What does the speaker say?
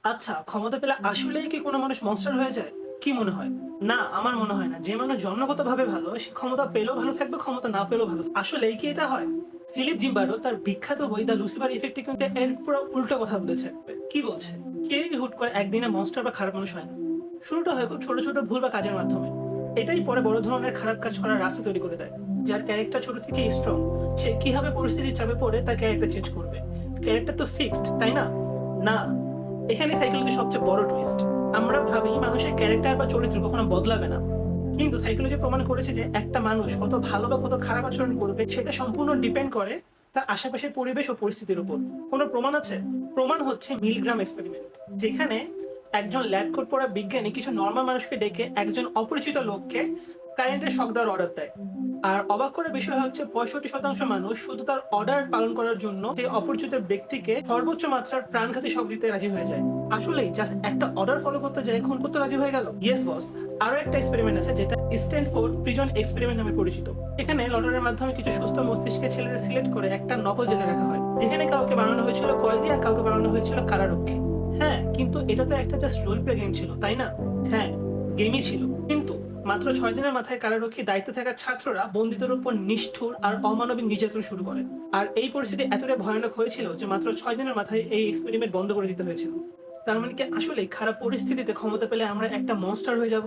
আচ্ছা, ক্ষমতা পেলে আসলেই কি কোনো মানুষ মনস্টার হয়ে যায়? কি মনে হয়? না, আমার মনে হয় না। যে মানুষ জন্মগতভাবে ভালো, সে ক্ষমতা পেলেও ভালো থাকবে, ক্ষমতা না পেলেও ভালো আসলেই কি এটা হয়? ফিলিপ জিম্বার্ডো তার বিখ্যাত বই দ্য লুসিফার ইফেক্টে কিন্তু এর পুরো উল্টো কথা বলেছে। কি বলছে? কেউই হুট করে একদিনে মনস্টার বা খারাপ মানুষ হয় না। শুরুটা হয় খুব ছোট, ছোট ভুল বা কাজের মাধ্যমে। এটাই পরে বড় ধরনের খারাপ কাজ করার রাস্তা তৈরি করে দেয়। যার ক্যারেক্টার ছোট থেকেই স্ট্রং, সে কিভাবে পরিস্থিতির চাপে পড়ে তার ক্যারেক্টার চেঞ্জ করবে? ক্যারেক্টার তো ফিক্সড, তাই না? না। এখানে সাইকোলজি সবচেয়ে বড় টুইস্ট। আমরা ভাবি মানুষের ক্যারেক্টার বা চরিত্র কখনো বদলাবে না। কিন্তু সাইকোলজি প্রমাণ করেছে যে একটা মানুষ কত ভালো বা কত খারাপ আচরণ করবে সেটা সম্পূর্ণ ডিপেন্ড করে তার আশেপাশের পরিবেশ ও পরিস্থিতির উপর। কোনো প্রমাণ আছে? প্রমাণ হচ্ছে মিলগ্রাম এক্সপেরিমেন্ট, যেখানে একজন ল্যাব কোট পড়া বিজ্ঞানী কিছু নর্মাল মানুষকে ডেকে একজন অপরিচিত লোককে কারেন্টের শক দেওয়ার অর্ডার দেয়। আর অবাক করার বিষয় হচ্ছে 65% মানুষ শুধু তার অর্ডার পালন করার জন্য সেই অপরিচিত ব্যক্তিকে সর্বোচ্চ মাত্রার প্রাণঘাতী শক দিতে রাজি হয়ে যায়। আসলেই জাস্ট একটা অর্ডার ফলো করতে যায় খুন করতে রাজি হয়ে গেল? Yes boss. আরো একটা এক্সপেরিমেন্ট আছে যেটা স্ট্যানফোর্ড প্রিজন এক্সপেরিমেন্ট নামে পরিচিত। এখানে লটারির মাধ্যমে কিছু সুস্থ মস্তিষ্কের ছেলেদের সিলেক্ট করে একটা নকল জেলে রাখা হয়, যেখানে কাউকে বানানো হয়েছিল কয়েদি আর কাউকে বানানো হয়েছিল কারারক্ষী। হ্যাঁ, কিন্তু এটা তো একটা জাস্ট রোল প্লে গেম ছিল, তাই না? হ্যাঁ, গেমই ছিল, কিন্তু মাত্র 6 দিনের মাথায় কারারক্ষী দায়িত্বে থাকা ছাত্ররা বন্দীদের উপর নিষ্ঠুর আর অমানবিক নির্যাতন শুরু করে। আর এই পরিস্থিতি এতটাই ভয়ানক হয়েছিল যে মাত্র 6 দিনের মাথায় এই এক্সপেরিমেন্ট বন্ধ করে দিতে হয়েছিল। তার মানে কি আসলে খারাপ পরিস্থিতিতে ক্ষমতা পেলে আমরা একটা মনস্টার হয়ে যাব?